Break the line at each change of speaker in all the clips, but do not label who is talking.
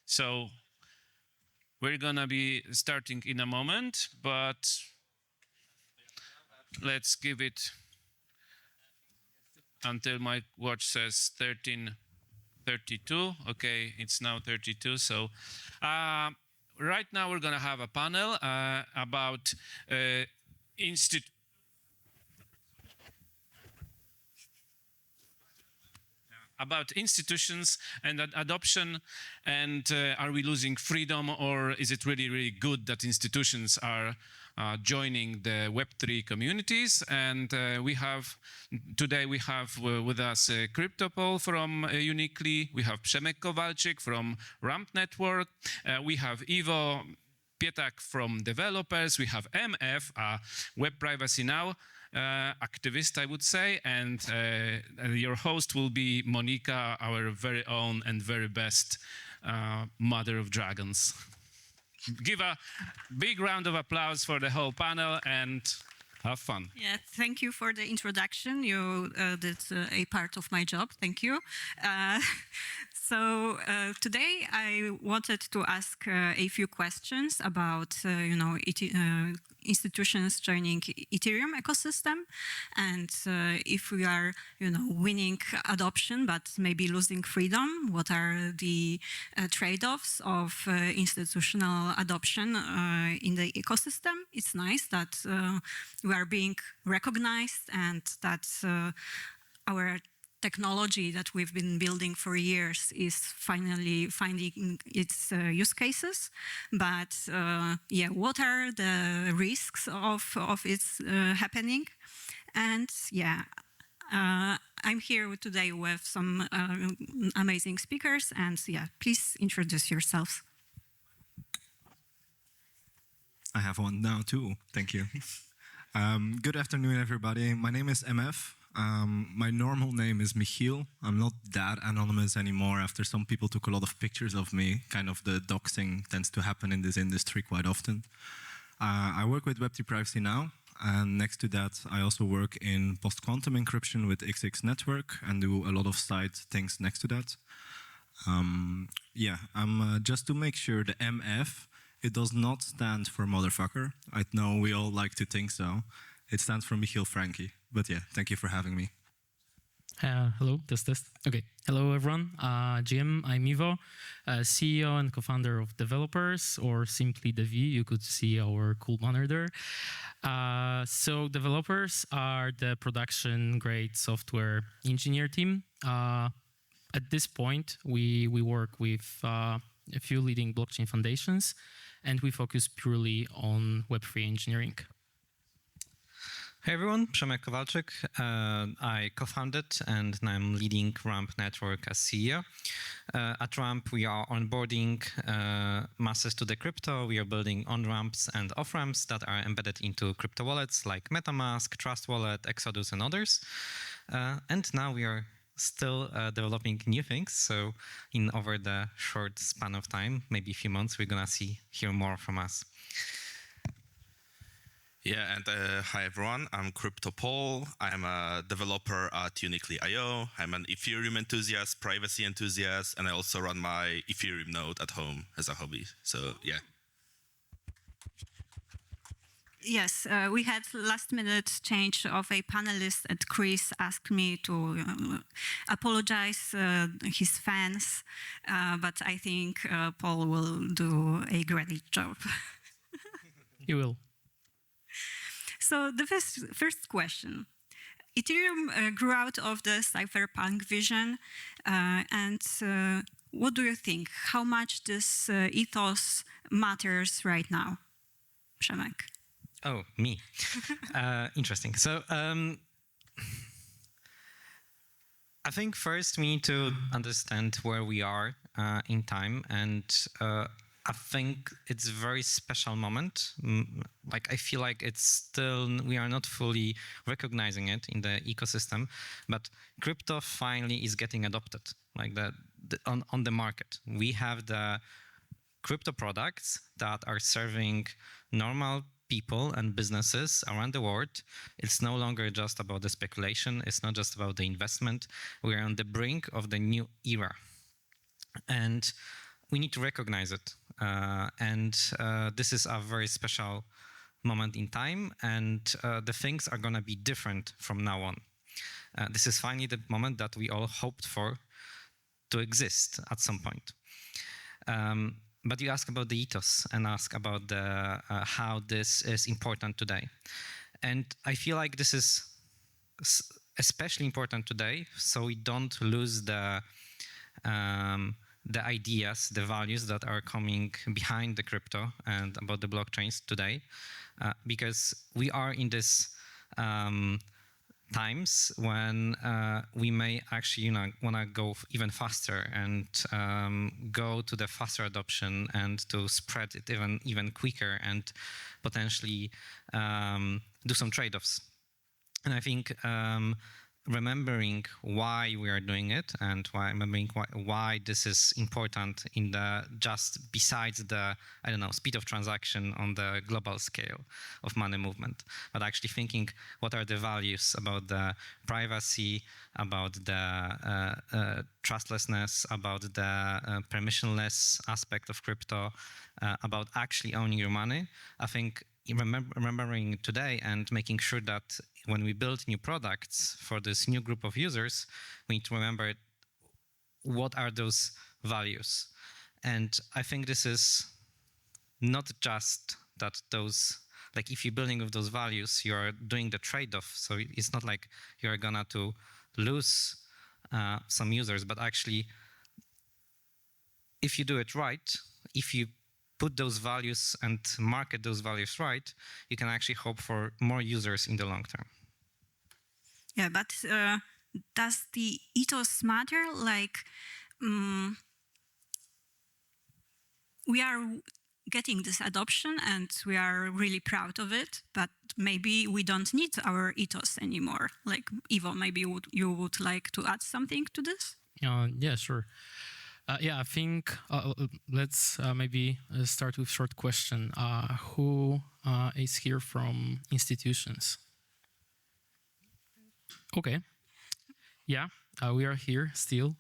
So we're gonna be starting in a moment, but let's give it until my watch says 13:32. Okay, it's now 32. So right now we're gonna have a panel about institutions and adoption, and are we losing freedom, or is it really, really good that institutions are joining the Web3 communities? And today we have with us CryptoPaul from Uniqly, we have Przemek Kowalczyk from Ramp Network, we have Iwo Piętak from developers, we have MF, Web3Privacy Now activist, I would say, and your host will be Monika, our very own and very best mother of dragons. Give a big round of applause for the whole panel and have fun.
Yeah, thank you for the introduction. You did a part of my job. Thank you. So today I wanted to ask a few questions about, institutions joining Ethereum ecosystem, and if we are, winning adoption but maybe losing freedom, what are the trade-offs of institutional adoption in the ecosystem? It's nice that we are being recognized and that our technology that we've been building for years is finally finding its use cases. But yeah, what are the risks of its happening? And yeah, I'm here today with some amazing speakers, and yeah, please introduce yourselves.
I have one now too, thank you. Good afternoon, everybody. My name is MF. My normal name is Michiel. I'm not that anonymous anymore after some people took a lot of pictures of me. Kind of the doxing tends to happen in this industry quite often. I work with Web3Privacy Now, and next to that I also work in post-quantum encryption with XX Network and do a lot of side things next to that. Yeah, I'm just to make sure the MF, it does not stand for motherfucker. I know we all like to think so. It stands for Michiel Frankie. But yeah, thank you for having me.
Hello, test. Okay, hello everyone. Jim, I'm Iwo, CEO and co-founder of Developers, or simply theV. You could see our cool banner there. So Developers are the production-grade software engineer team. At this point, we work with a few leading blockchain foundations, and we focus purely on Web3 engineering.
Hey everyone, Przemek Kowalczyk. I co-founded and now I'm leading Ramp Network as CEO. At Ramp, we are onboarding masses to the crypto. We are building on-ramps and off-ramps that are embedded into crypto wallets like MetaMask, Trust Wallet, Exodus, and others. And now we are still developing new things. So over the short span of time, maybe a few months, we're gonna hear more from us.
Yeah, and hi everyone, I'm CryptoPaul. I'm a developer at Uniqly.io. I'm an Ethereum enthusiast, privacy enthusiast, and I also run my Ethereum node at home as a hobby. So yeah.
Yes, we had last-minute change of a panelist, and Chris asked me to apologize his fans, but I think Paul will do a great job.
He will.
So the first question. Ethereum grew out of the cypherpunk vision, and what do you think? How much this ethos matters right now? Przemek.
Oh, me. Interesting. So I think first we need to understand where we are in time, and I think it's a very special moment. Like I feel like it's still, we are not fully recognizing it in the ecosystem, but crypto finally is getting adopted, like on the market. We have the crypto products that are serving normal people and businesses around the world. It's no longer just about the speculation. It's not just about the investment. We are on the brink of the new era. And we need to recognize it. And this is a very special moment in time, and the things are going to be different from now on. This is finally the moment that we all hoped for to exist at some point. But you ask about the ethos and ask about the, how this is important today. And I feel like this is especially important today, so we don't lose the ideas, the values that are coming behind the crypto and about the blockchains today, because we are in this times when we may actually want to go even faster and go to the faster adoption and to spread it even quicker and potentially do some trade-offs. And I think remembering why we are doing it and why this is important in the just besides the, I don't know, speed of transaction on the global scale of money movement, but actually thinking what are the values about the privacy, about the trustlessness, about the permissionless aspect of crypto, about actually owning your money. I think remembering today and making sure that when we build new products for this new group of users, we need to remember what are those values. And I think this is not just that those, like if you're building with those values, you are doing the trade-off. So it's not like you're gonna to lose some users, but actually, if you do it right, if you put those values and market those values right, you can actually hope for more users in the long term.
Yeah, but does the ethos matter? Like, we are getting this adoption and we are really proud of it, but maybe we don't need our ethos anymore. Like, Iwo, maybe you would like to add something to this?
Yeah, sure. Yeah, I think let's maybe start with short question. Who is here from institutions? Okay. Yeah, we are here still,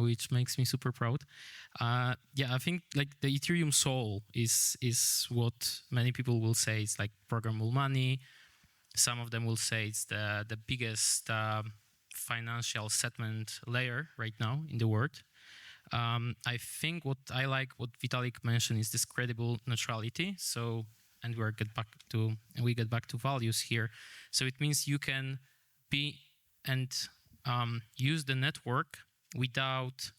which makes me super proud. Yeah, I think like the Ethereum soul is what many people will say. It's like programmable money. Some of them will say it's the biggest financial settlement layer right now in the world. I think what I like, what Vitalik mentioned, is this credible neutrality. So, and we get back to values here. So it means you can be and use the network without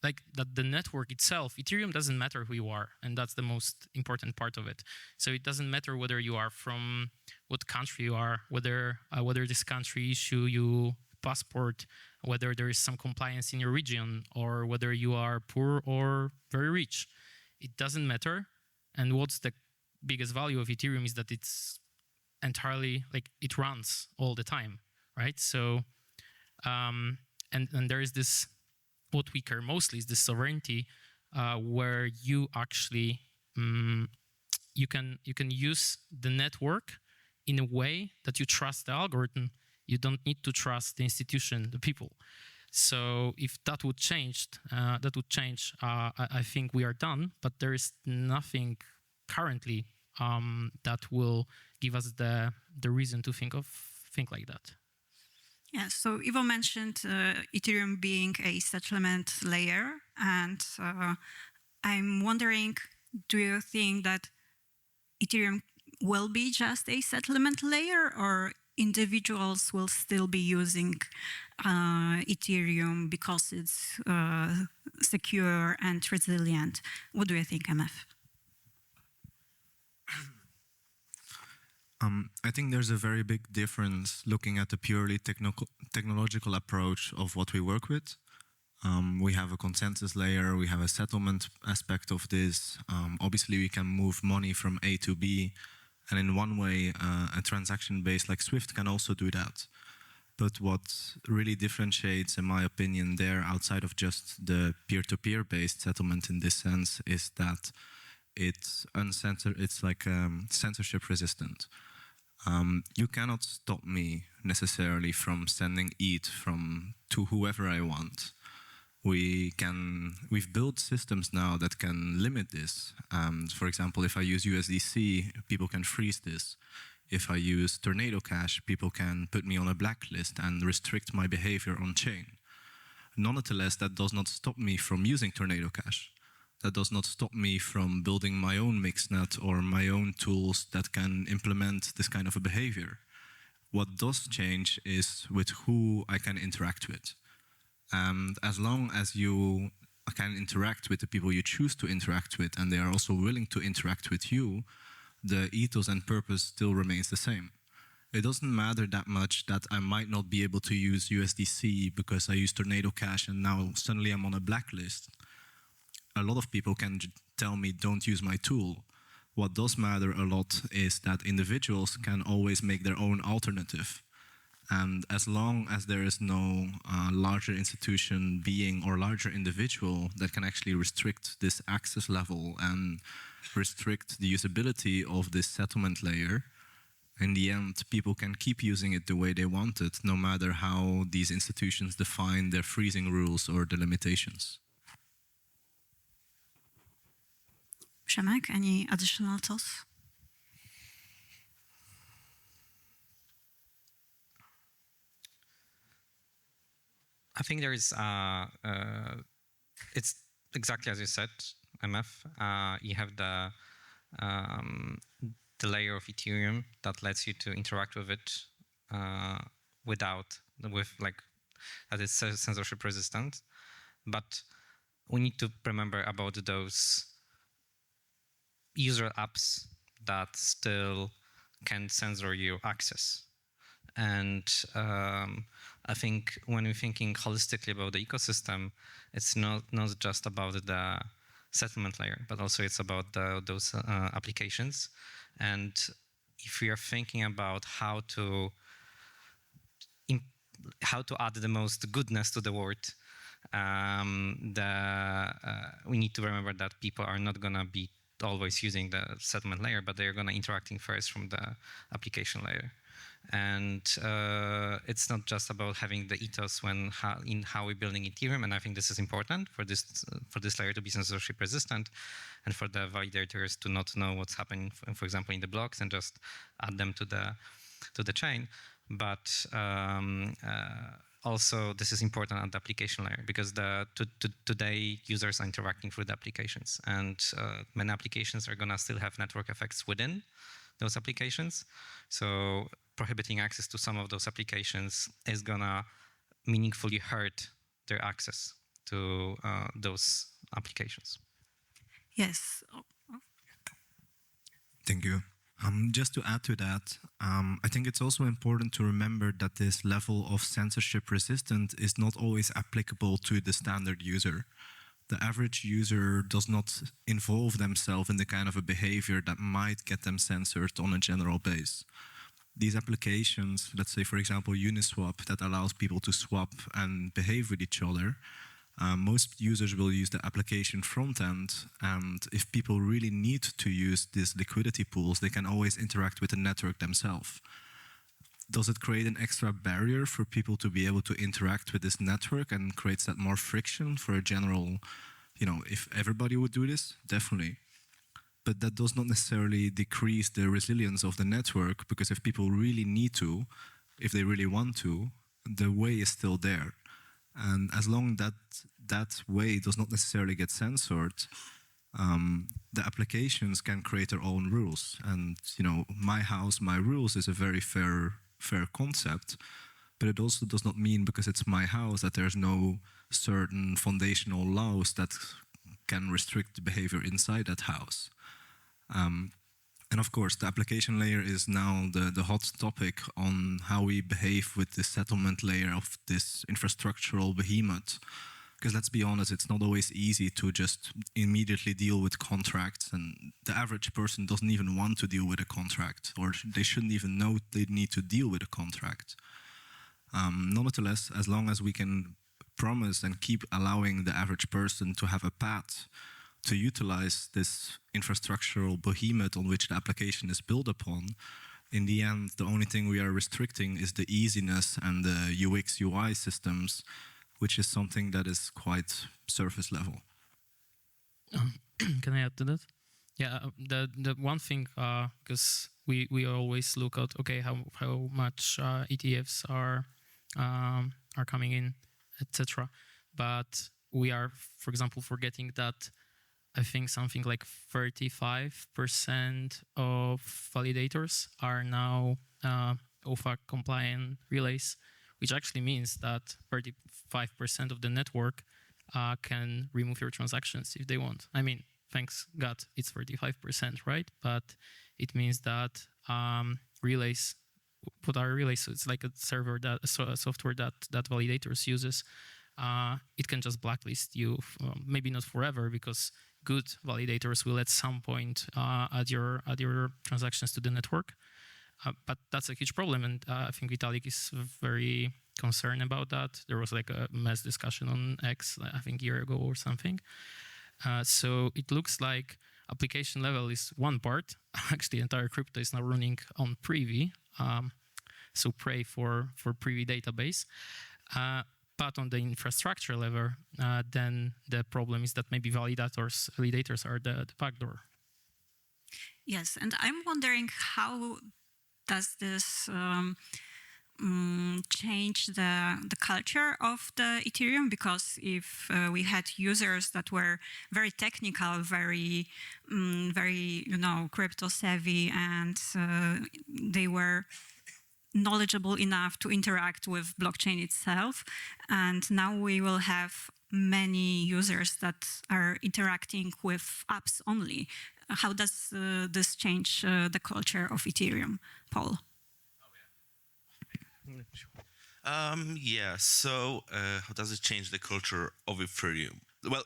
like that the network itself. Ethereum doesn't matter who you are, and that's the most important part of it. So it doesn't matter whether you are from what country you are, whether this country issue you passport, whether there is some compliance in your region, or whether you are poor or very rich. It doesn't matter. And what's the biggest value of Ethereum is that it's entirely, like, it runs all the time, right? So, and there is this, what we care mostly is the sovereignty, where you actually, you can use the network in a way that you trust the algorithm. You don't need to trust the institution, the people. So if that would change, I think we are done. But there is nothing currently that will give us the reason to think like that.
Yeah. So Iwo mentioned Ethereum being a settlement layer, and I'm wondering, do you think that Ethereum will be just a settlement layer, or individuals will still be using Ethereum because it's secure and resilient? What do you think, MF?
I think there's a very big difference looking at the purely technological approach of what we work with. We have a consensus layer, we have a settlement aspect of this. Obviously, we can move money from A to B, and in one way, a transaction base like Swift can also do that. But what really differentiates, in my opinion, there outside of just the peer-to-peer based settlement in this sense is that it's uncensored. It's like censorship resistant. You cannot stop me necessarily from sending ETH to whoever I want. we've built systems now that can limit this. For example, if I use USDC, people can freeze this. If I use Tornado Cash, people can put me on a blacklist and restrict my behavior on chain. Nonetheless, that does not stop me from using Tornado Cash. That does not stop me from building my own mixnet or my own tools that can implement this kind of a behavior. What does change is with who I can interact with. And as long as you can interact with the people you choose to interact with, and they are also willing to interact with you, the ethos and purpose still remains the same. It doesn't matter that much that I might not be able to use USDC because I use Tornado Cash and now suddenly I'm on a blacklist. A lot of people can tell me, don't use my tool. What does matter a lot is that individuals can always make their own alternative. And as long as there is no larger institution, being, or larger individual that can actually restrict this access level and restrict the usability of this settlement layer, in the end, people can keep using it the way they want it, no matter how these institutions define their freezing rules or the limitations.
Przemek, any additional thoughts?
I think there is, it's exactly as you said, MF. You have the layer of Ethereum that lets you to interact with it that is censorship resistant. But we need to remember about those user apps that still can censor your access. And I think when we're thinking holistically about the ecosystem, it's not just about the settlement layer, but also it's about those applications. And if we are thinking about how to add the most goodness to the world, we need to remember that people are not going to be always using the settlement layer, but they're going to interacting first from the application layer. And it's not just about having the ethos in how we're building Ethereum, and I think this is important for this layer to be censorship resistant, and for the validators to not know what's happening, for example, in the blocks, and just add them to the chain. But also, this is important at the application layer because today users are interacting through the applications, and many applications are gonna still have network effects within those applications. So prohibiting access to some of those applications is gonna meaningfully hurt their access to those applications.
Yes.
Thank you. Just to add to that, I think it's also important to remember that this level of censorship resistant is not always applicable to the standard user. The average user does not involve themselves in the kind of a behavior that might get them censored on a general base. These applications, let's say for example Uniswap, that allows people to swap and behave with each other, most users will use the application front end, and if people really need to use these liquidity pools, they can always interact with the network themselves. Does it create an extra barrier for people to be able to interact with this network and creates that more friction for a general, if everybody would do this? Definitely. But that does not necessarily decrease the resilience of the network, because if people really need to, if they really want to, the way is still there. And as long as that way does not necessarily get censored, the applications can create their own rules. And my house, my rules is a very fair concept, but it also does not mean because it's my house that there's no certain foundational laws that can restrict the behavior inside that house. And of course, the application layer is now the hot topic on how we behave with the settlement layer of this infrastructural behemoth. Because let's be honest, it's not always easy to just immediately deal with contracts, and the average person doesn't even want to deal with a contract, or they shouldn't even know they need to deal with a contract. Nonetheless, as long as we can promise and keep allowing the average person to have a path to utilize this infrastructural behemoth on which the application is built upon, in the end, the only thing we are restricting is the easiness and the UX UI systems which is something that is quite surface level.
Can I add to that? Yeah, the one thing, because we always look at, okay, how much ETFs are coming in, etc. But we are, for example, forgetting that I think something like 35% of validators are now OFAC compliant relays, which actually means that 35% of the network can remove your transactions if they want. I mean, thanks God, it's 35%, right? But it means that relays, what are relays? So it's like a server that a software that validators uses. It can just blacklist you, maybe not forever, because good validators will at some point add your transactions to the network. But that's a huge problem, and I think Vitalik is very concerned about that. There was like a mass discussion on X, I think a year ago or something. So it looks like application level is one part. Actually, entire crypto is now running on Privy, so pray for Privy database. But on the infrastructure level, then the problem is that maybe validators are the backdoor.
Yes, and I'm wondering how does this change the culture of the Ethereum? Because if we had users that were very technical, very crypto savvy, and they were knowledgeable enough to interact with blockchain itself, and now we will have many users that are interacting with apps only. How does this change the culture of Ethereum, Paul?
So how does it change the culture of Ethereum? Well,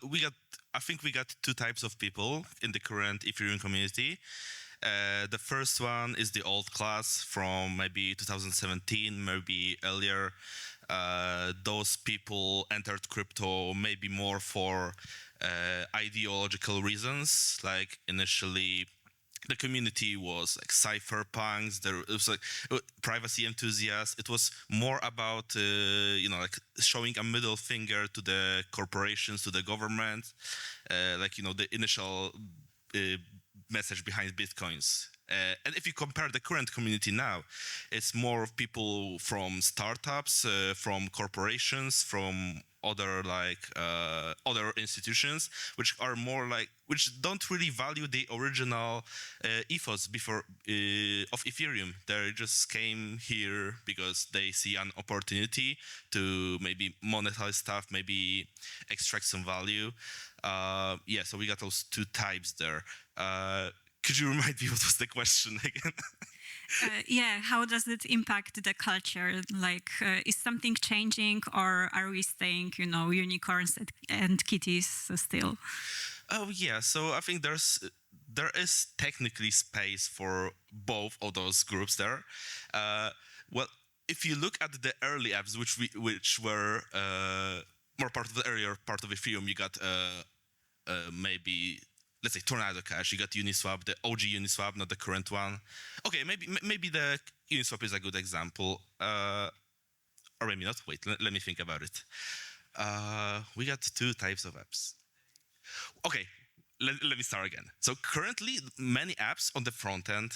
I think we got two types of people in the current Ethereum community. The first one is the old class from maybe 2017, maybe earlier. Those people entered crypto maybe more for ideological reasons. Like initially, the community was like cypherpunks. It was like privacy enthusiasts. It was more about like showing a middle finger to the corporations, to the government. The initial message behind Bitcoins. And if you compare the current community now, it's more of people from startups, from corporations, from other institutions, which are more which don't really value the original ethos of Ethereum. They just came here because they see an opportunity to maybe monetize stuff, maybe extract some value. So we got those two types there. Could you remind me what was the question again?
How does it impact the culture? Is something changing, or are we staying, unicorns and kitties still?
Oh yeah, so I think there is technically space for both of those groups there. Well, if you look at the early apps, which were more part of the earlier part of Ethereum, you got maybe, let's say, Tornado Cash. You got Uniswap, the OG Uniswap, not the current one. Okay, maybe the Uniswap is a good example, or maybe not. Wait, let me think about it. We got two types of apps. Okay, let me start again. So currently, many apps on the front end,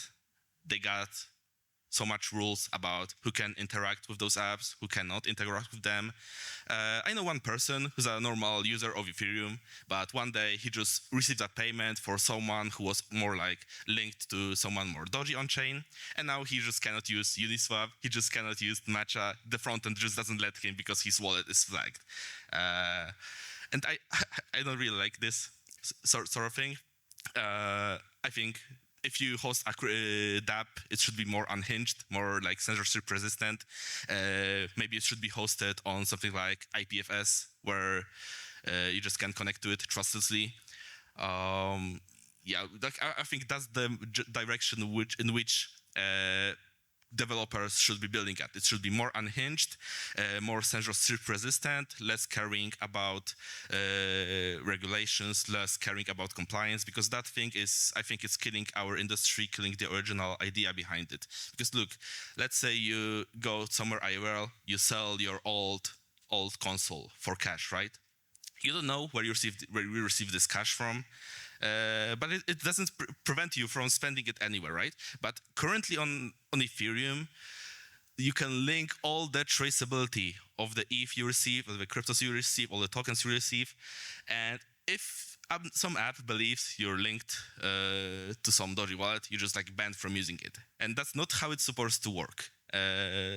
they got so much rules about who can interact with those apps, who cannot interact with them. I know one person who's a normal user of Ethereum, but one day he just received a payment for someone who was more linked to someone more dodgy on chain, and now he just cannot use Uniswap, he just cannot use Matcha, the front end just doesn't let him because his wallet is flagged. And I don't really like this sort of thing. I think if you host a dApp, it should be more unhinged, more censorship resistant. Maybe it should be hosted on something like IPFS, where you just can connect to it trustlessly. I think that's the direction in which developers should be building at. It should be more unhinged, more censorship resistant, less caring about regulations, less caring about compliance, because that thing is, I think it's killing our industry, killing the original idea behind it. Because look, let's say you go somewhere IRL, you sell your old old console for cash, right? You don't know where you received this cash from, but it doesn't prevent you from spending it anywhere, right? But currently on Ethereum, you can link all the traceability of the ETH you receive, of the cryptos you receive, all the tokens you receive, and if some app believes you're linked to some dodgy wallet, you're just like banned from using it, and that's not how it's supposed to work.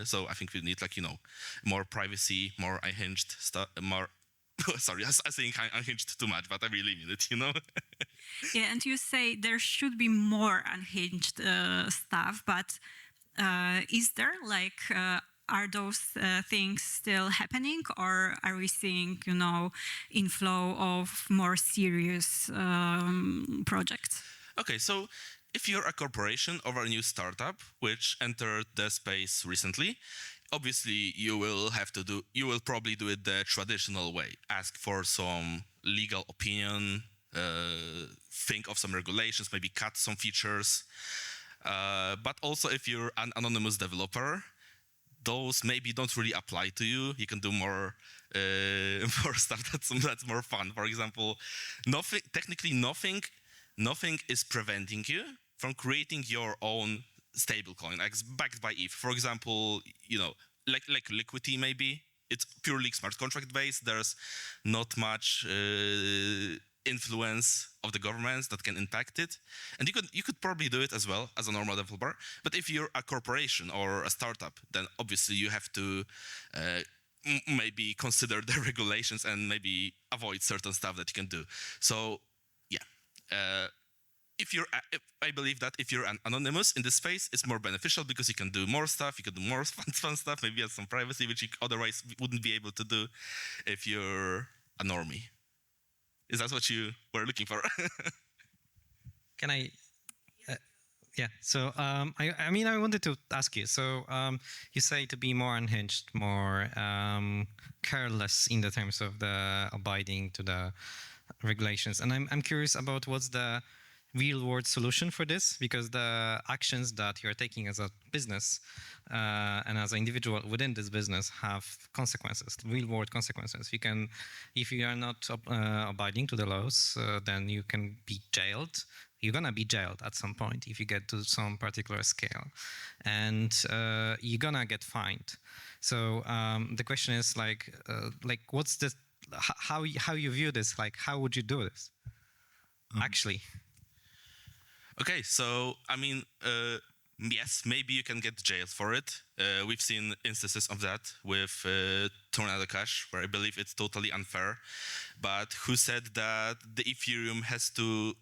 So I think we need more privacy, more unhinged stuff, more. Sorry, I think unhinged too much, but I really mean it,
Yeah, and you say there should be more unhinged stuff, but is there are those things still happening, or are we seeing, inflow of more serious projects?
Okay, so if you're a corporation or a new startup which entered the space recently, obviously you will probably do it the traditional way. Ask for some legal opinion, think of some regulations, maybe cut some features. But also if you're an anonymous developer, those maybe don't really apply to you. You can do more stuff that's more fun. For example, nothing is preventing you from creating your own stablecoin, backed by ETH. For example, like Liquidity maybe. It's purely smart contract based. There's not much influence of the governments that can impact it, and you could probably do it as well as a normal developer. But if you're a corporation or a startup, then obviously you have to maybe consider the regulations and maybe avoid certain stuff that you can do. So yeah. I believe that if you're an anonymous in this space, it's more beneficial because you can do more stuff, you can do more fun stuff, maybe have some privacy, which you otherwise wouldn't be able to do if you're a normie. Is that what you were looking for?
Can I? Yeah. So I wanted to ask you. So you say to be more unhinged, more careless in the terms of the abiding to the regulations, and I'm curious about what's the real-world solution for this, because the actions that you're taking as a business and as an individual within this business have consequences, real-world consequences. You can, if you are not abiding to the laws, then you can be jailed. You're gonna be jailed at some point if you get to some particular scale, and you're gonna get fined. So the question is what's the how you view this? Like, how would you do this? Actually.
Okay, so yes, maybe you can get jailed for it. We've seen instances of that with Tornado Cash, where I believe it's totally unfair. But who said that the Ethereum has to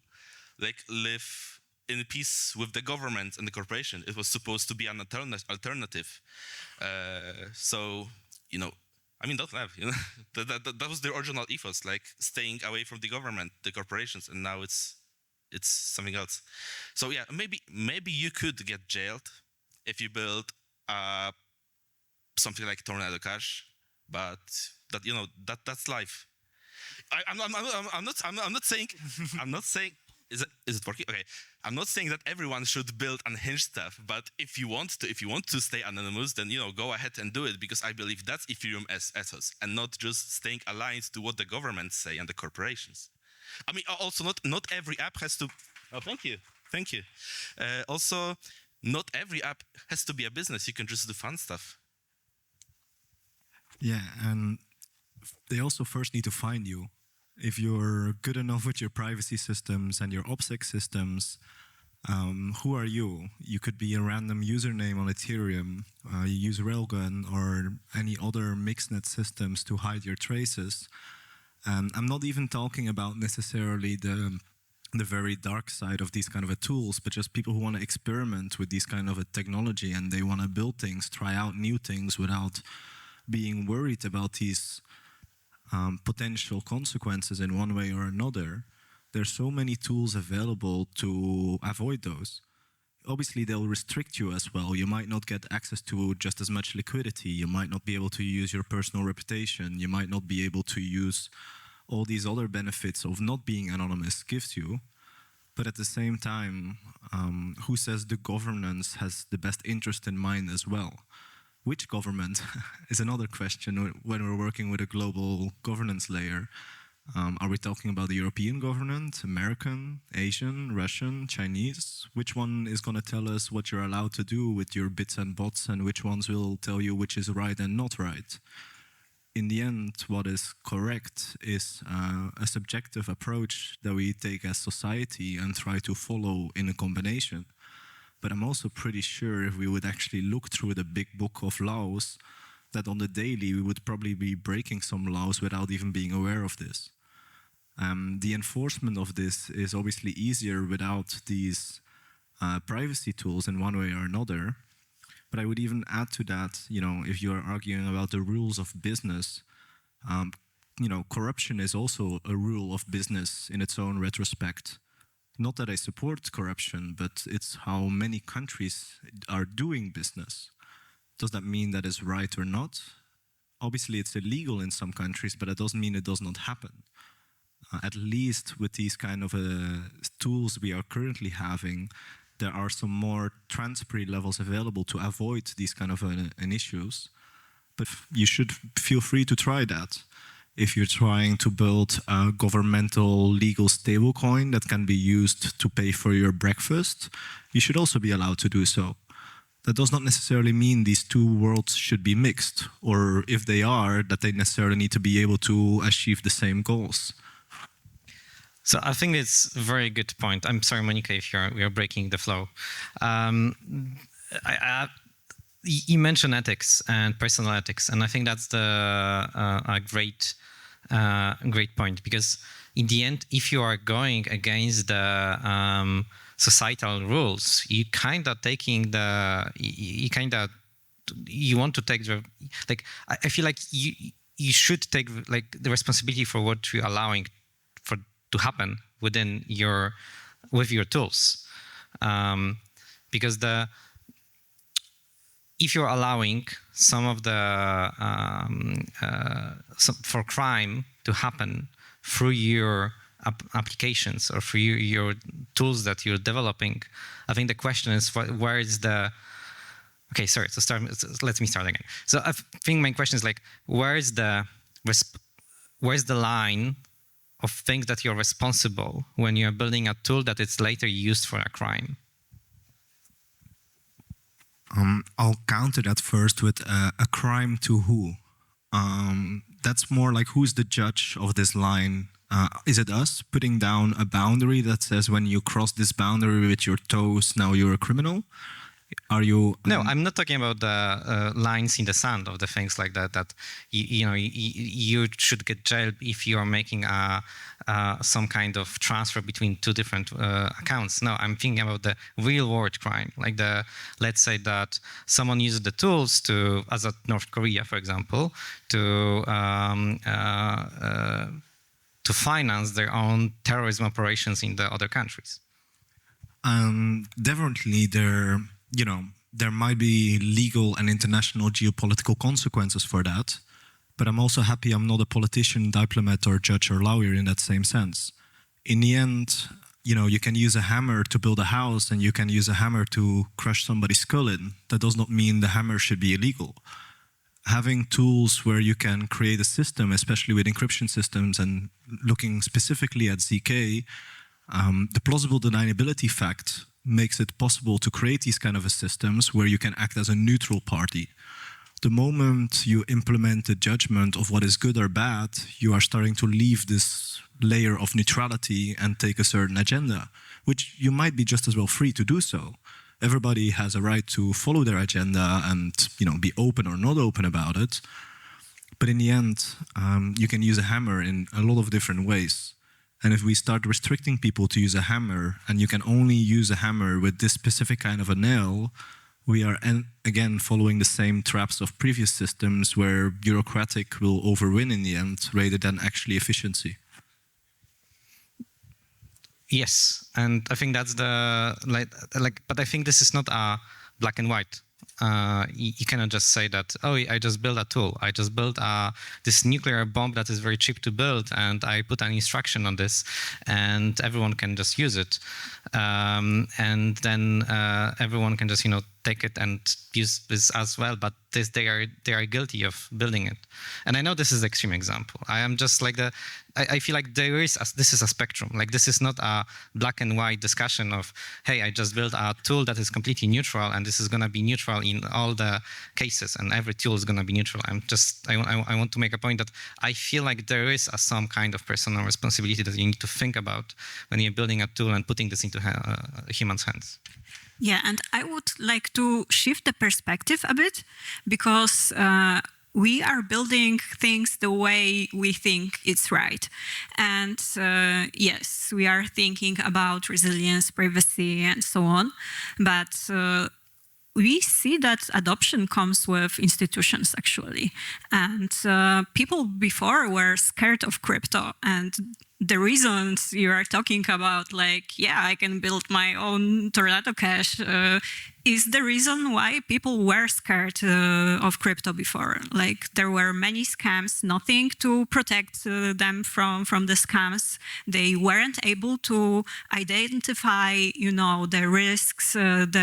live in peace with the government and the corporation? It was supposed to be an alternative. So don't laugh. That was the original ethos, staying away from the government, the corporations, and now it's something else. So yeah, maybe you could get jailed if you build something like Tornado Cash, but that's life. I'm not saying is it working? Okay, I'm not saying that everyone should build unhinged stuff, but if you want to stay anonymous, then go ahead and do it, because I believe that's Ethereum ethos, and not just staying aligned to what the governments say and the corporations. Also, not every app has to. Oh, thank you. Also, not every app has to be a business. You can just do fun stuff.
Yeah, and they also first need to find you. If you're good enough with your privacy systems and your OPSEC systems, who are you? You could be a random username on Ethereum. You use Railgun or any other mixnet systems to hide your traces. I'm not even talking about necessarily the very dark side of these kind of tools, but just people who want to experiment with these kind of a technology, and they want to build things, try out new things without being worried about these potential consequences in one way or another. There's so many tools available to avoid those. Obviously, they'll restrict you as well. You might not get access to just as much liquidity. You might not be able to use your personal reputation. You might not be able to use all these other benefits of not being anonymous gives you. But at the same time, who says the governance has the best interest in mind as well? which government is another question when we're working with a global governance layer. Are we talking about the European government, American, Asian, Russian, Chinese? Which one is going to tell us what you're allowed to do with your bits and bots, and which ones will tell you which is right and not right? In the end, what is correct is a subjective approach that we take as society and try to follow in a combination. But I'm also pretty sure if we would actually look through the big book of laws, that on the daily we would probably be breaking some laws without even being aware of this. The enforcement of this is obviously easier without these privacy tools in one way or another. But I would even add to that, if you are arguing about the rules of business, corruption is also a rule of business in its own retrospect. Not that I support corruption, but it's how many countries are doing business. Does that mean that is right or not? Obviously, it's illegal in some countries, but that doesn't mean it does not happen. At least with these kind of tools we are currently having, there are some more transparency levels available to avoid these kind of issues. But you should feel free to try that. If you're trying to build a governmental legal stablecoin that can be used to pay for your breakfast, you should also be allowed to do so. That does not necessarily mean these two worlds should be mixed, or if they are, that they necessarily need to be able to achieve the same goals.
So I think it's a very good point. I'm sorry, Monika, if we are breaking the flow. You mentioned ethics and personal ethics, and I think that's a great point, because in the end, if you are going against the societal rules, you want to take the, like, I feel like you should take like the responsibility for what you're allowing to happen with your tools, because if you're allowing some of the for crime to happen through your applications or through your tools that you're developing, I think the question is where is the okay? Sorry. Let me start again. So I think my question is like, where's the line of things that you're responsible when you're building a tool that is later used for a crime?
I'll counter that first with a crime to who? That's more like, who's the judge of this line? Is it us putting down a boundary that says when you cross this boundary with your toes, now you're a criminal? Are you?
No, I'm not talking about the lines in the sand of the things like that. That you should get jailed if you are making some kind of transfer between two different accounts. No, I'm thinking about the real world crime, like let's say that someone uses the tools to, as at North Korea, for example, to finance their own terrorism operations in the other countries.
Definitely, there might be legal and international geopolitical consequences for that, but I'm also happy I'm not a politician, diplomat, or judge or lawyer in that same sense. In the end, you can use a hammer to build a house, and you can use a hammer to crush somebody's skull in. That does not mean the hammer should be illegal. Having tools where you can create a system, especially with encryption systems, and looking specifically at ZK, the plausible deniability fact makes it possible to create these kind of systems where you can act as a neutral party. The moment you implement the judgment of what is good or bad, you are starting to leave this layer of neutrality and take a certain agenda, which you might be just as well free to do so. Everybody has a right to follow their agenda and be open or not open about it. But in the end, you can use a hammer in a lot of different ways. And if we start restricting people to use a hammer, and you can only use a hammer with this specific kind of a nail, we are again following the same traps of previous systems where bureaucratic will overwin in the end rather than actually efficiency.
Yes, and I think that's but I think this is not a black and white. You cannot just say that, oh, I just built a tool. I just built this nuclear bomb that is very cheap to build, and I put an instruction on this, and everyone can just use it. And then everyone can just, take it and use this as well, but they are guilty of building it. And I know this is an extreme example. I am just like I feel like this is a spectrum. Like this is not a black and white discussion of, hey, I just built a tool that is completely neutral and this is going to be neutral in all the cases and every tool is going to be neutral. I want to make a point that I feel like there is some kind of personal responsibility that you need to think about when you're building a tool and putting this into humans' hands.
Yeah, and I would like to shift the perspective a bit because we are building things the way we think it's right. And yes, we are thinking about resilience, privacy, and so on. But we see that adoption comes with institutions, actually. And people before were scared of crypto. And the reasons you are talking about, like, yeah, I can build my own Tornado Cash, is the reason why people were scared of crypto before. Like, there were many scams, nothing to protect them from the scams. They weren't able to identify, you know, the risks, the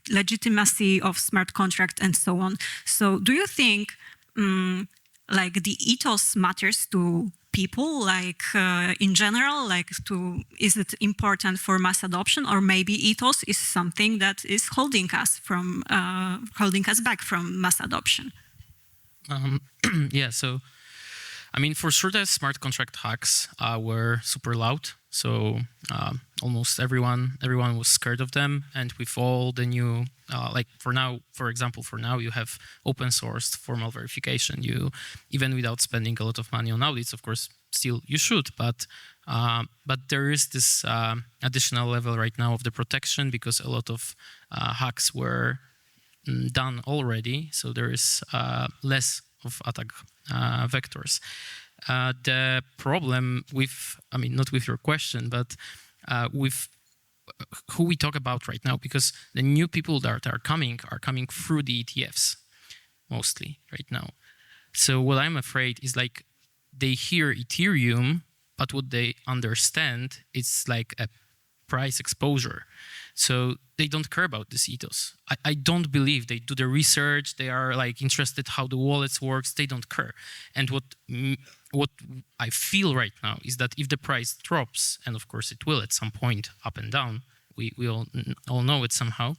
legitimacy of smart contract and so on. So, do you think? Like the ethos matters to people, like in general, like is it important for mass adoption, or maybe ethos is something that is holding us back from mass adoption?
Yeah, so I mean, for sure, the smart contract hacks were super loud. So almost everyone was scared of them, and with all the new, like for example, you have open sourced formal verification. You, even without spending a lot of money on audits, of course, still you should, but there is this additional level right now of the protection because a lot of hacks were done already. So there is less of attack vectors. The problem with, I mean, not with your question, but with who we talk about right now, because the new people that are coming through the ETFs mostly right now. So what I'm afraid is like they hear Ethereum, but what they understand is like a price exposure. So they don't care about this ethos. I don't believe they do the research. They are like interested how the wallets works. They don't care. And what I feel right now is that if the price drops, and of course it will at some point up and down, we all know it somehow,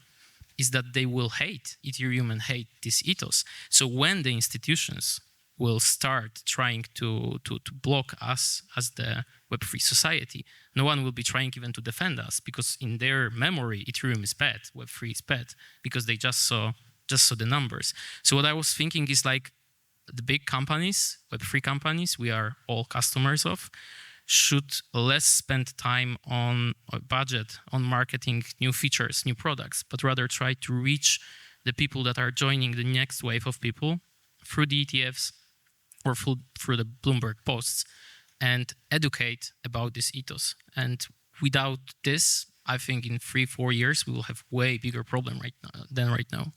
is that they will hate Ethereum and hate this ethos. So when the institutions will start trying to block us as the Web3 society, no one will be trying even to defend us, because in their memory, Ethereum is bad, Web3 is bad, because they just saw the numbers. So what I was thinking is like the big companies, Web3 companies, we are all customers of, should less spend time on a budget on marketing new features, new products, but rather try to reach the people that are joining the next wave of people through the ETFs or through the Bloomberg posts, and educate about this ethos. And without this, I think in 3-4 years, we will have way bigger problem than right now,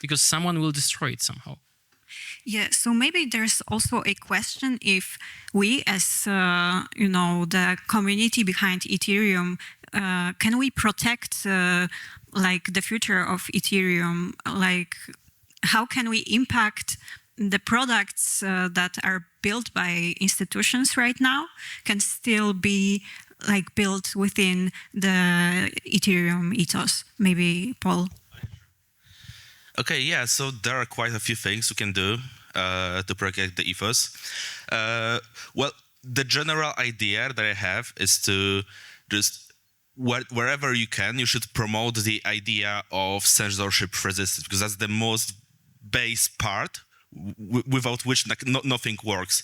because someone will destroy it somehow.
Yeah, so maybe there's also a question if we as, the community behind Ethereum, can we protect like the future of Ethereum? Like, how can we impact the products that are built by institutions right now can still be like built within the Ethereum ethos? Maybe Paul.
Okay, yeah, so there are quite a few things you can do to protect the ethos. Well, the general idea that I have is to just, wherever you can, you should promote the idea of censorship resistance, because that's the most base part without which nothing works.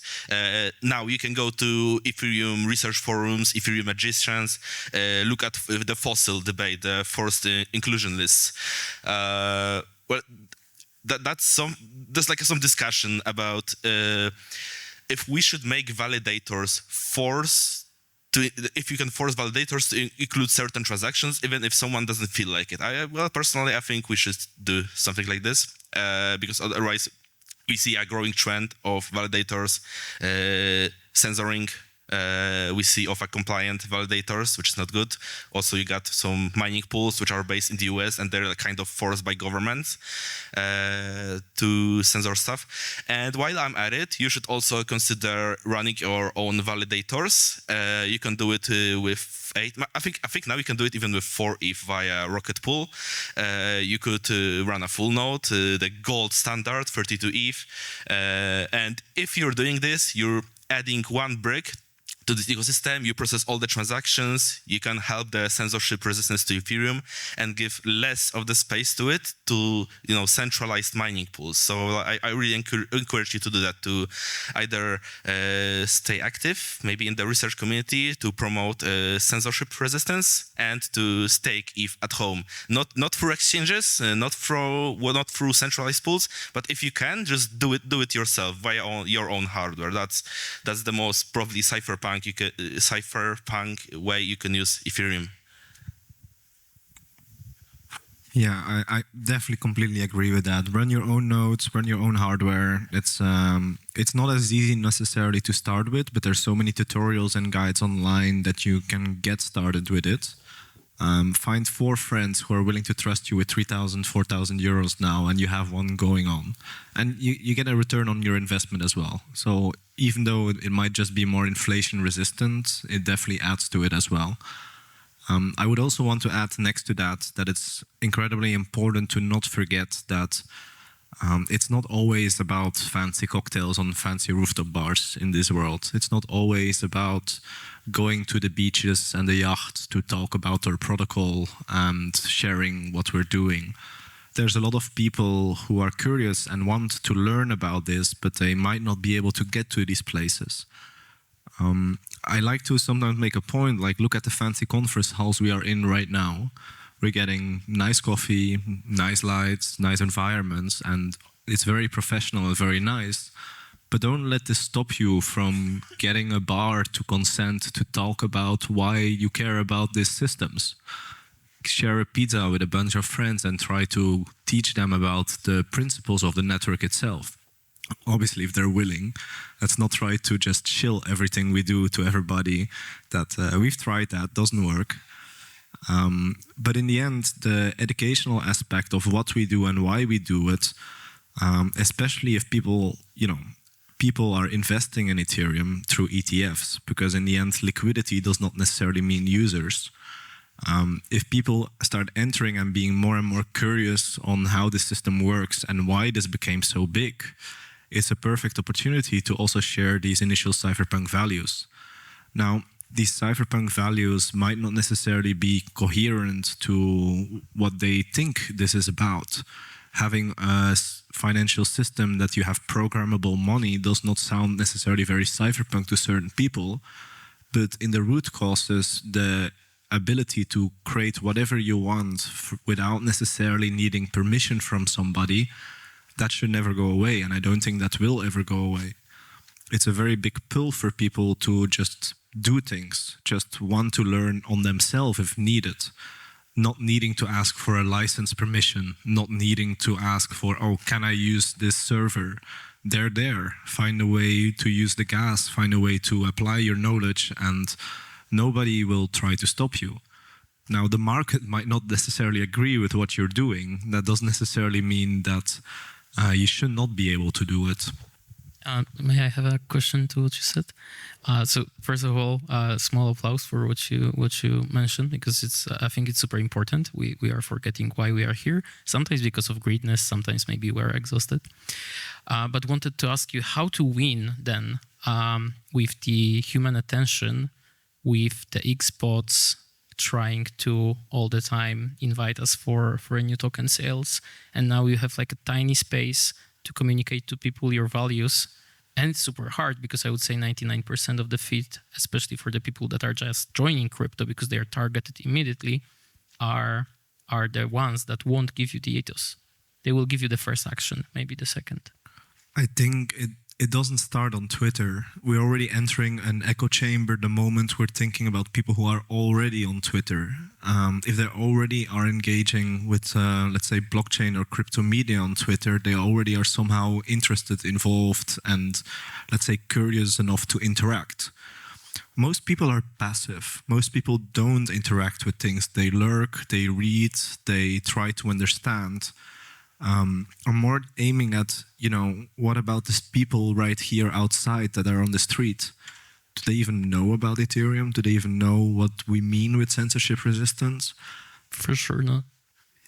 Now you can go to Ethereum research forums, Ethereum magicians, look at the fossil debate, the forced inclusion lists. Well, there's like some discussion about if we should make validators if you can force validators to include certain transactions, even if someone doesn't feel like it. Well, personally, I think we should do something like this, because otherwise we see a growing trend of validators censoring we see OFAC compliant validators, which is not good. Also, you got some mining pools which are based in the US and they're kind of forced by governments to censor stuff. And while I'm at it, you should also consider running your own validators. You can do it with 8. I think now you can do it even with 4 ETH via Rocket Pool. You could run a full node, the gold standard, 32 ETH. And if you're doing this, you're adding one brick to this ecosystem, you process all the transactions, you can help the censorship resistance to Ethereum and give less of the space to it to centralized mining pools. So I really encourage you to do that, to either stay active, maybe in the research community to promote censorship resistance and to stake ETH at home. Not through exchanges, not through centralized pools, but if you can, just do it yourself via your own hardware. That's the most probably cypherpunk way you can use Ethereum.
Yeah, I definitely completely agree with that. Run your own nodes, run your own hardware. It's not as easy necessarily to start with, but there's so many tutorials and guides online that you can get started with it. Find 4 friends who are willing to trust you with 3,000, 4,000 euros now, and you have one going on. And you get a return on your investment as well. So even though it might just be more inflation resistant, it definitely adds to it as well. I would also want to add next to that it's incredibly important to not forget that it's not always about fancy cocktails on fancy rooftop bars in this world. It's not always about going to the beaches and the yacht to talk about our protocol and sharing what we're doing. There's a lot of people who are curious and want to learn about this, but they might not be able to get to these places. I like to sometimes make a point, like look at the fancy conference halls we are in right now. We're getting nice coffee, nice lights, nice environments, and it's very professional and very nice. But don't let this stop you from getting a bar to consent to talk about why you care about these systems. Share a pizza with a bunch of friends and try to teach them about the principles of the network itself. Obviously, if they're willing, let's not try to just shill everything we do to everybody. We've tried that, doesn't work. But in the end, the educational aspect of what we do and why we do it, especially if people are investing in Ethereum through ETFs, because in the end, liquidity does not necessarily mean users. If people start entering and being more and more curious on how the system works and why this became so big, it's a perfect opportunity to also share these initial cypherpunk values. Now, these cypherpunk values might not necessarily be coherent to what they think this is about. Having a financial system that you have programmable money does not sound necessarily very cypherpunk to certain people, but in the root causes, the ability to create whatever you want without necessarily needing permission from somebody, that should never go away, and I don't think that will ever go away. It's a very big pull for people to just do things, just want to learn on themselves if needed, not needing to ask for a license permission, not needing to ask for, oh, can I use this server? They're there. Find a way to use the gas, find a way to apply your knowledge, and nobody will try to stop you. Now, the market might not necessarily agree with what you're doing. That doesn't necessarily mean that you should not be able to do it.
May I have a question to what you said? So first of all, small applause for what you mentioned, because I think it's super important. We are forgetting why we are here. Sometimes because of greediness, sometimes maybe we're exhausted. But wanted to ask you how to win then with the human attention, with the Xbots trying to all the time invite us for a new token sales, and now you have like a tiny space to communicate to people your values, and it's super hard because I would say 99% of the feed, especially for the people that are just joining crypto because they are targeted immediately, are the ones that won't give you the ethos. They will give you the first action, maybe the second.
I think it doesn't start on Twitter. We're already entering an echo chamber the moment we're thinking about people who are already on Twitter. If they already are engaging with, let's say, blockchain or crypto media on Twitter, they already are somehow interested, involved, and, let's say, curious enough to interact. most people are passive. Most people don't interact with things. They lurk, they read, they try to understand. I'm more aiming at, what about these people right here outside that are on the street? Do they even know about Ethereum? Do they even know what we mean with censorship resistance?
For sure not.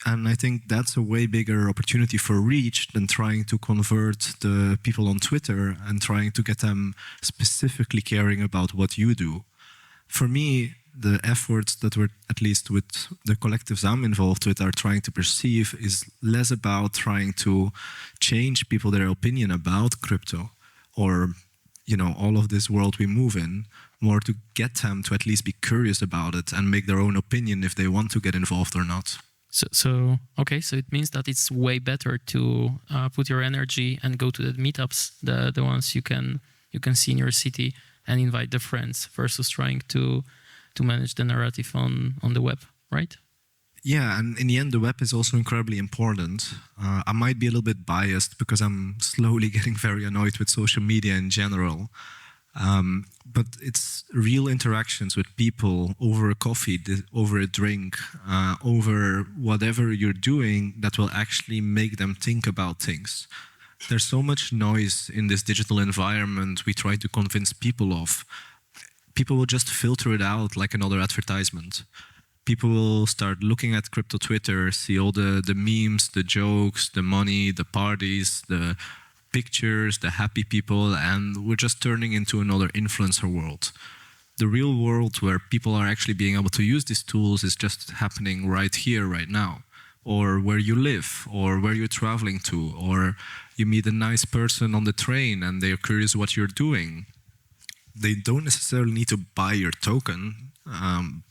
And I think that's a way bigger opportunity for reach than trying to convert the people on Twitter and trying to get them specifically caring about what you do. For me, the efforts that we're, at least with the collectives I'm involved with, are trying to perceive is less about trying to change people their opinion about crypto or, all of this world we move in, more to get them to at least be curious about it and make their own opinion if they want to get involved or not.
So it means that it's way better to put your energy and go to the meetups, the ones you can see in your city, and invite the friends versus trying to manage the narrative on the web, right?
Yeah, and in the end, the web is also incredibly important. I might be a little bit biased because I'm slowly getting very annoyed with social media in general. But it's real interactions with people over a coffee, over a drink, over whatever you're doing that will actually make them think about things. There's so much noise in this digital environment we try to convince people of. People will just filter it out like another advertisement. People will start looking at crypto Twitter, see all the memes, the jokes, the money, the parties, the pictures, the happy people, and we're just turning into another influencer world. The real world where people are actually being able to use these tools is just happening right here, right now, or where you live, or where you're traveling to, or you meet a nice person on the train and they're curious what you're doing. They don't necessarily need to buy your token.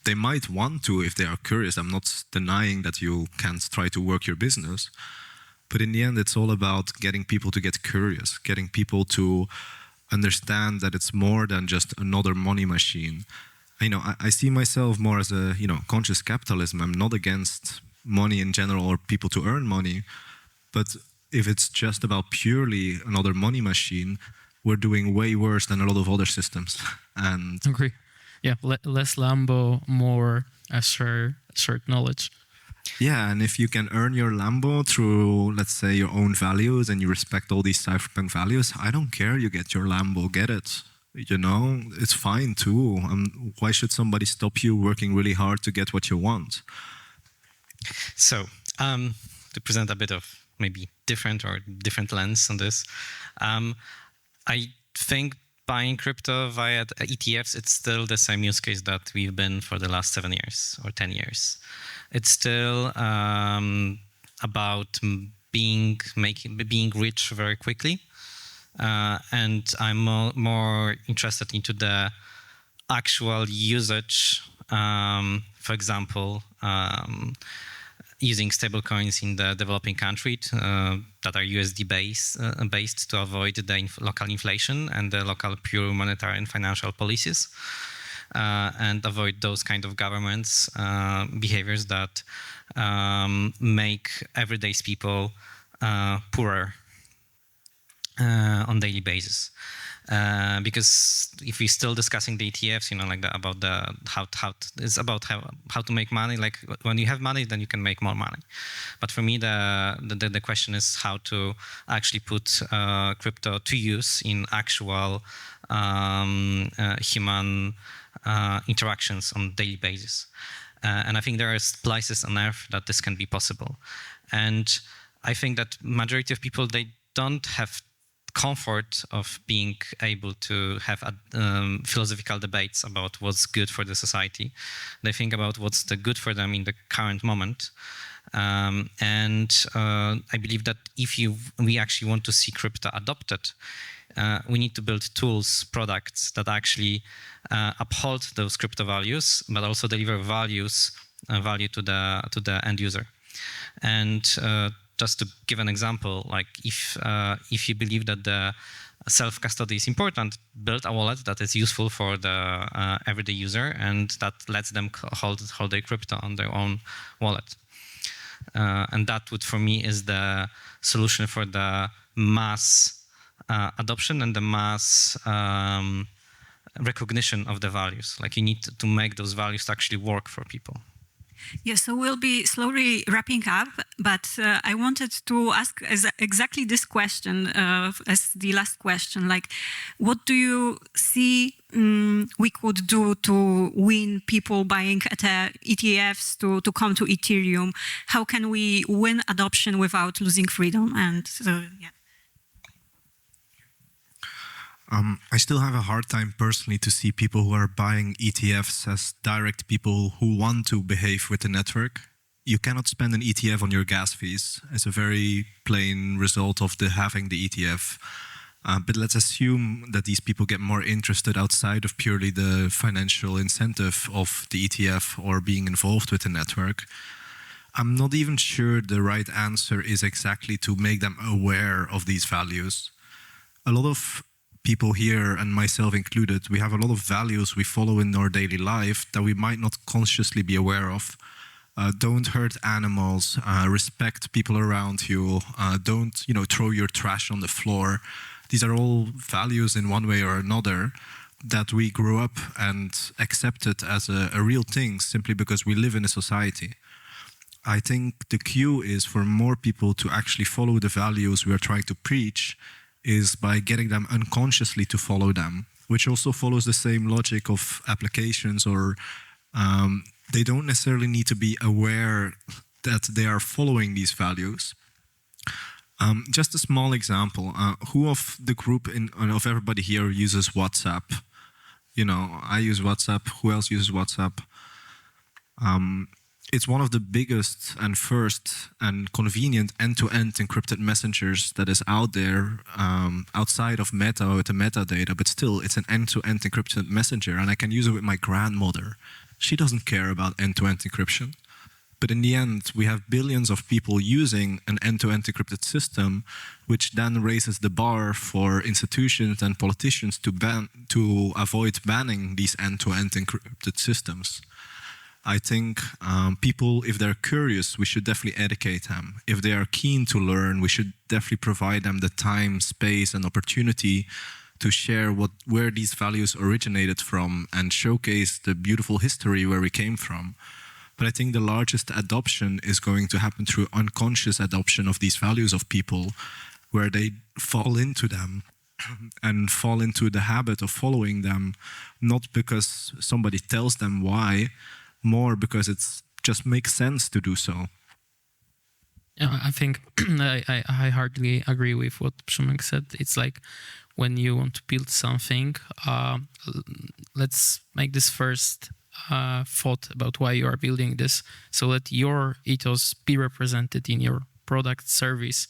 They might want to if they are curious. I'm not denying that you can't try to work your business. But in the end, it's all about getting people to get curious, getting people to understand that it's more than just another money machine. I see myself more as a, conscious capitalism. I'm not against money in general or people to earn money. But if it's just about purely another money machine, we're doing way worse than a lot of other systems. And
agree. Yeah, less Lambo, more shared knowledge.
Yeah, and if you can earn your Lambo through, let's say, your own values and you respect all these cypherpunk values, I don't care you get your Lambo, get it. It's fine too. Why should somebody stop you working really hard to get what you want?
So, to present a bit of maybe different lens on this, I think buying crypto via ETFs, it's still the same use case that we've been for the last 7 years or 10 years. It's still about being rich very quickly, and I'm more interested into the actual usage. For example, using stablecoins in the developing country that are USD based to avoid the local inflation and the local pure monetary and financial policies, and avoid those kind of governments behaviors that make everyday people poorer on daily basis. Because if we're still discussing the ETFs, it's about how to make money. Like when you have money, then you can make more money. But for me, the question is how to actually put crypto to use in actual human interactions on a daily basis. And I think there are places on Earth that this can be possible. And I think that majority of people, they don't have comfort of being able to have philosophical debates about what's good for the society. They think about what's the good for them in the current moment. And I believe that if we actually want to see crypto adopted, we need to build tools, products that actually uphold those crypto values, but also deliver value to the end user. And just to give an example, like if you believe that the self-custody is important, build a wallet that is useful for the everyday user and that lets them hold their crypto on their own wallet. And that would, for me, is the solution for the mass adoption and the mass recognition of the values. Like you need to make those values to actually work for people.
Yeah, so we'll be slowly wrapping up, but I wanted to ask exactly this question as the last question. Like, what do you see we could do to win people buying ETFs to come to Ethereum? How can we win adoption without losing freedom? And yeah.
I still have a hard time personally to see people who are buying ETFs as direct people who want to behave with the network. You cannot spend an ETF on your gas fees. It's a very plain result of having the ETF. But let's assume that these people get more interested outside of purely the financial incentive of the ETF or being involved with the network. I'm not even sure the right answer is exactly to make them aware of these values. A lot of people here, and myself included, we have a lot of values we follow in our daily life that we might not consciously be aware of. Don't hurt animals, respect people around you, don't throw your trash on the floor. These are all values in one way or another that we grew up and accepted as a real thing simply because we live in a society. I think the cue is for more people to actually follow the values we are trying to preach is by getting them unconsciously to follow them, which also follows the same logic of applications, or they don't necessarily need to be aware that they are following these values. Just a small example, who of the group of everybody here uses WhatsApp? I use WhatsApp, who else uses WhatsApp? It's one of the biggest and first and convenient end-to-end encrypted messengers that is out there outside of Meta with the metadata, but still it's an end-to-end encrypted messenger, and I can use it with my grandmother. She doesn't care about end-to-end encryption. But in the end, we have billions of people using an end-to-end encrypted system, which then raises the bar for institutions and politicians to avoid banning these end-to-end encrypted systems. I think people, if they're curious, we should definitely educate them. If they are keen to learn, we should definitely provide them the time, space, and opportunity to share where these values originated from and showcase the beautiful history where we came from. But I think the largest adoption is going to happen through unconscious adoption of these values of people, where they fall into them and fall into the habit of following them, not because somebody tells them why, more because it just makes sense to do so.
Yeah, I think I hardly agree with what Przemek said. It's like when you want to build something, let's make this first thought about why you are building this, so let your ethos be represented in your product, service,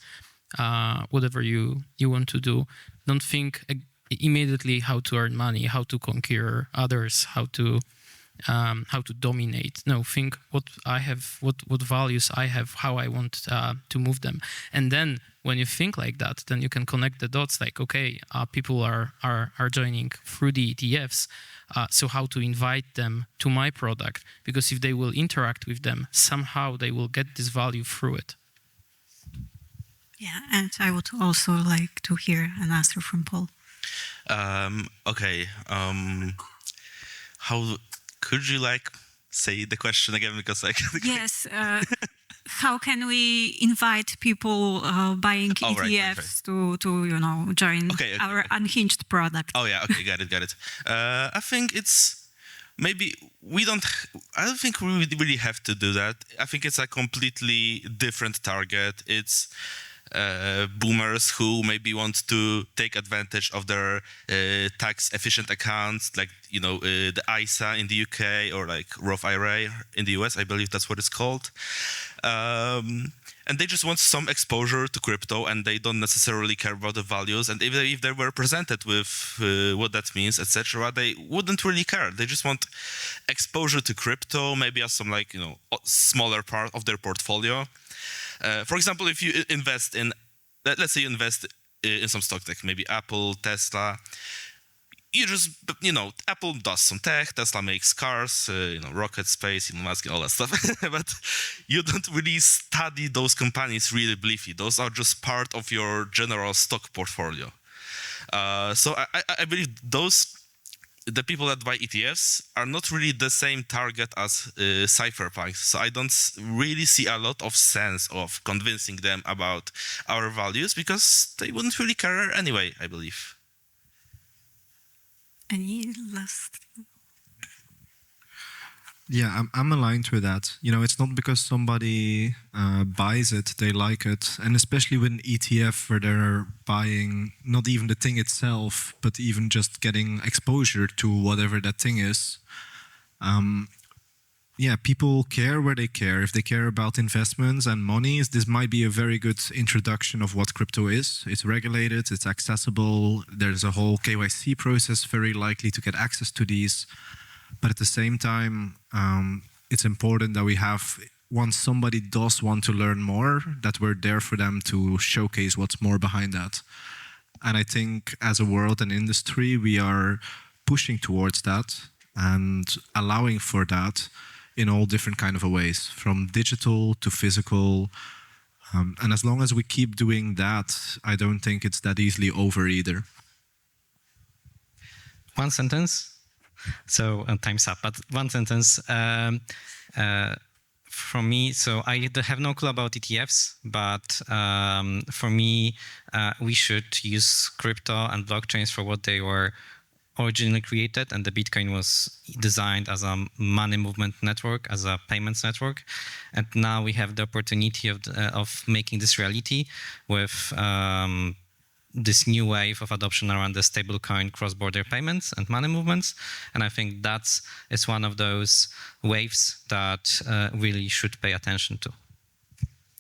whatever you want to do. Don't think immediately how to earn money, how to conquer others, how to dominate. No, think what I have, what values I have, how I want to move them. And then when you think like that, then you can connect the dots like, okay, people are joining through the ETFs, so how to invite them to my product, because if they will interact with them, somehow they will get this value through it.
Yeah, and I would also like to hear an answer from Paul.
Okay. How could you say the question again, because
Yes. How can we invite people buying ETFs to join our unhinged product?
Oh yeah, okay, got it. I think it's maybe I don't think we really have to do that. I think it's a completely different target. It's boomers who maybe want to take advantage of their tax efficient accounts, like the ISA in the UK or like Roth IRA in the US, I believe that's what it's called. And they just want some exposure to crypto, and they don't necessarily care about the values. And if they were presented with what that means, etc., they wouldn't really care. They just want exposure to crypto, maybe as some smaller part of their portfolio. For example, if you invest in, let's say you invest in some stock, like maybe Apple, Tesla, you just, Apple does some tech, Tesla makes cars, rocket, space, Elon Musk, all that stuff. But you don't really study those companies really briefly. Those are just part of your general stock portfolio. So I believe those the people that buy ETFs are not really the same target as cypherpunks. So I don't really see a lot of sense of convincing them about our values because they wouldn't really care anyway, I believe.
Any last?
Yeah, I'm aligned with that. You know, it's not because somebody buys it, they like it. And especially with an ETF where they're buying not even the thing itself, but even just getting exposure to whatever that thing is. Yeah, people care where they care. If they care about investments and monies, this might be a very good introduction of what crypto is. It's regulated, it's accessible. There's a whole KYC process very likely to get access to these. But at the same time, it's important that we have, once somebody does want to learn more, that we're there for them to showcase what's more behind that. And I think as a world and industry, we are pushing towards that and allowing for that in all different kind of ways, from digital to physical. And as long as we keep doing that, I don't think it's that easily over either.
One sentence. So time's up, but one sentence from me. So I have no clue about ETFs, but for me, we should use crypto and blockchains for what they were originally created, and the Bitcoin was designed as a money movement network, as a payments network, and now we have the opportunity of making this reality with this new wave of adoption around the stablecoin cross-border payments and money movements. And I think it's one of those waves that really should pay attention to.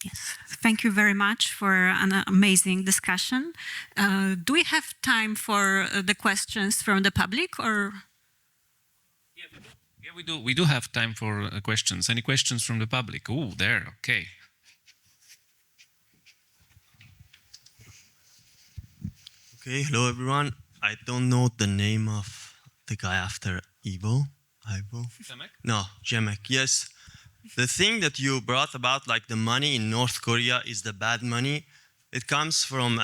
Yes, thank you very much for an amazing discussion. Do we have time for the questions from the public, or?
Yeah, we do. We do have time for questions. Any questions from the public? Oh, there. Okay.
Okay, hello everyone. I don't know the name of the guy after Iwo.
Przemek?
No, Przemek, yes. The thing that you brought about, like the money in North Korea is the bad money. It comes from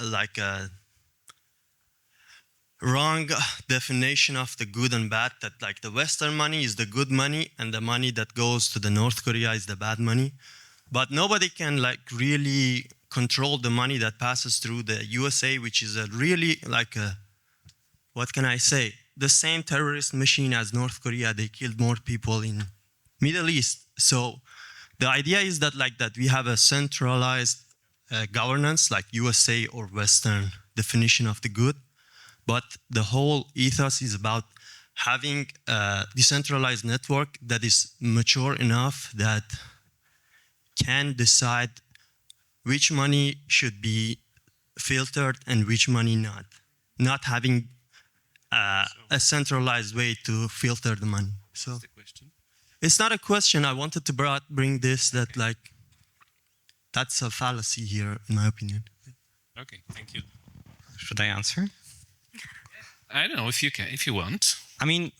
like a wrong definition of the good and bad, that like the Western money is the good money and the money that goes to the North Korea is the bad money. But nobody can like really control the money that passes through the USA, which is a really like a, what can I say? The same terrorist machine as North Korea. They killed more people in Middle East. So the idea is that like that we have a centralized governance like USA or Western definition of the good. But the whole ethos is about having a decentralized network that is mature enough that can decide which money should be filtered and which money not. Not having a centralized way to filter the money. So it's not a question. I wanted to bring this, that like, that's a fallacy here, in my opinion.
Okay, thank you.
Should I answer?
I don't know if you can, if you want.
I mean,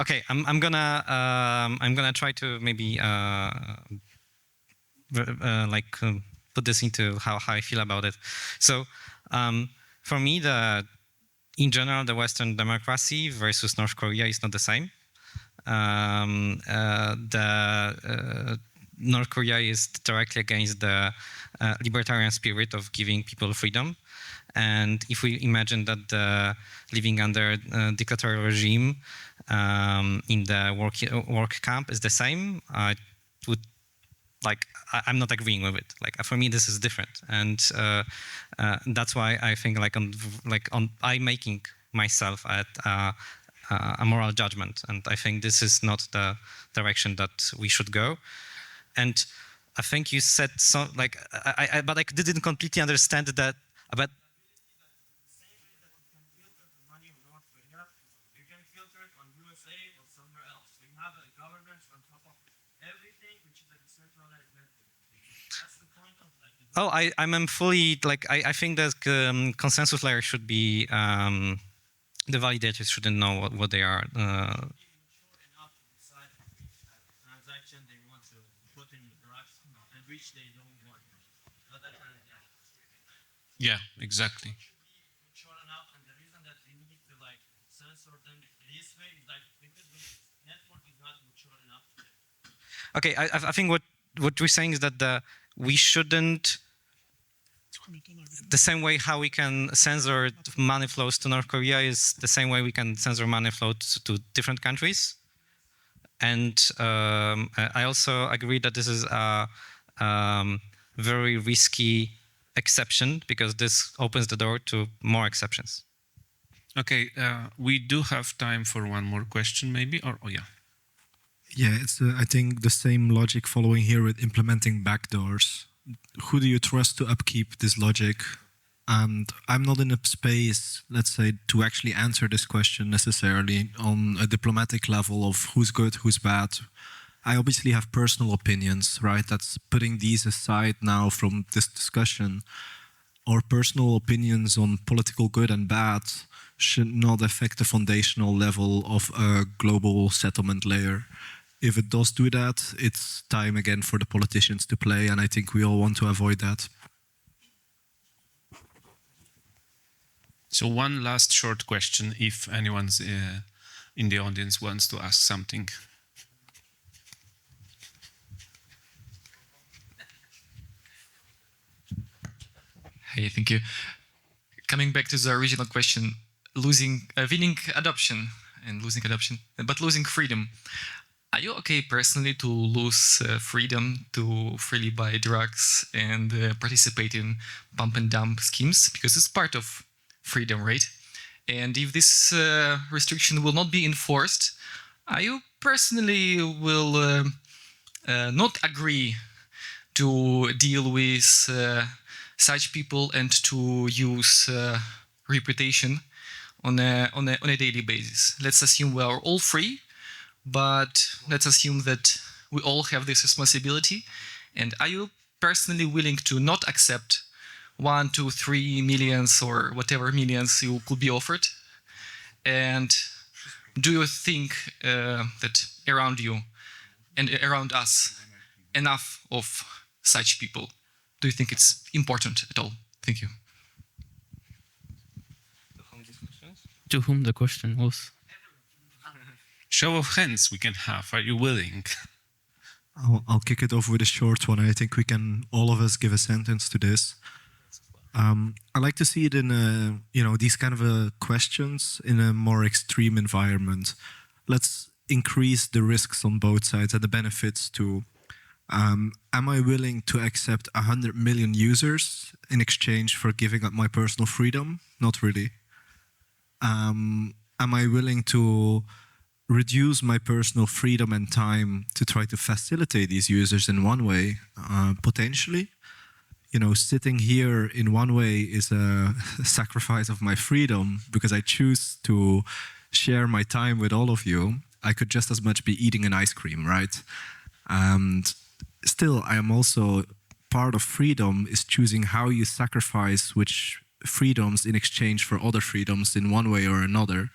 okay. I'm gonna try to maybe put this into how I feel about it. So for me, in general, the Western democracy versus North Korea is not the same. North Korea is directly against the libertarian spirit of giving people freedom. And if we imagine that living under a dictatorial regime in the work camp is the same, I would I'm not agreeing with it. Like for me, this is different, and that's why I think I'm making myself at a moral judgment, and I think this is not the direction that we should go. And I think you said so, like, but I didn't completely understand that. But oh, I'm fully, like, I think that consensus layer should be, the validators shouldn't know what they are.
Yeah, exactly.
censor them this way, is like because the network is not mature enough.
Okay, I think what we're saying is that we shouldn't. The same way how we can censor money flows to North Korea is the same way we can censor money flows to different countries. And I also agree that this is a very risky exception because this opens the door to more exceptions.
Okay, we do have time for one more question, maybe. Or oh yeah.
Yeah, it's I think the same logic following here with implementing backdoors. Who do you trust to upkeep this logic? And I'm not in a space, let's say, to actually answer this question necessarily on a diplomatic level of who's good, who's bad. I obviously have personal opinions, right? That's putting these aside now from this discussion. Our personal opinions on political good and bad should not affect the foundational level of a global settlement layer. If it does do that, it's time again for the politicians to play, and I think we all want to avoid that.
So one last short question, if anyone's in the audience wants to ask something.
Hey, thank you. Coming back to the original question, winning adoption and losing adoption, but losing freedom. Are you okay personally to lose freedom to freely buy drugs and participate in pump and dump schemes? Because it's part of freedom, right? And if this restriction will not be enforced, are you personally will not agree to deal with such people and to use reputation on a daily basis? Let's assume we are all free, but let's assume that we all have this responsibility. And are you personally willing to not accept 1, 2, 3 millions or whatever millions you could be offered? And do you think that around you and around us, enough of such people? Do you think it's important at all? Thank you.
To whom the question was?
Show of hands we can have. Are you willing?
I'll kick it off with a short one. I think we can, all of us, give a sentence to this. I like to see it in these kind of questions in a more extreme environment. Let's increase the risks on both sides and the benefits too. Am I willing to accept 100 million users in exchange for giving up my personal freedom? Not really. Am I willing to reduce my personal freedom and time to try to facilitate these users in one way? Potentially. Sitting here in one way is a sacrifice of my freedom because I choose to share my time with all of you. I could just as much be eating an ice cream, right? And still, I am also part of freedom is choosing how you sacrifice which freedoms in exchange for other freedoms in one way or another.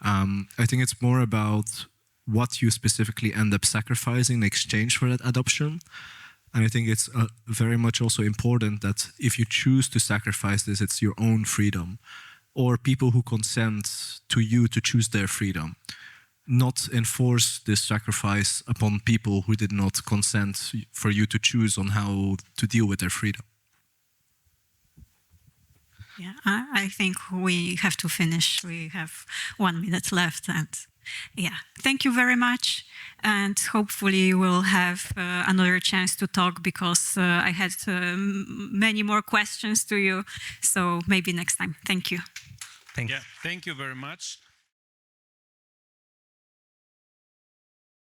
I think it's more about what you specifically end up sacrificing in exchange for that adoption. And I think it's very much also important that if you choose to sacrifice this, it's your own freedom, or people who consent to you to choose their freedom, not enforce this sacrifice upon people who did not consent for you to choose on how to deal with their freedom.
Yeah, I think we have to finish. We have 1 minute left, and yeah, thank you very much. And hopefully we'll have another chance to talk because I had many more questions to you. So maybe next time. Thank you.
Thank you.
Yeah, thank you very much.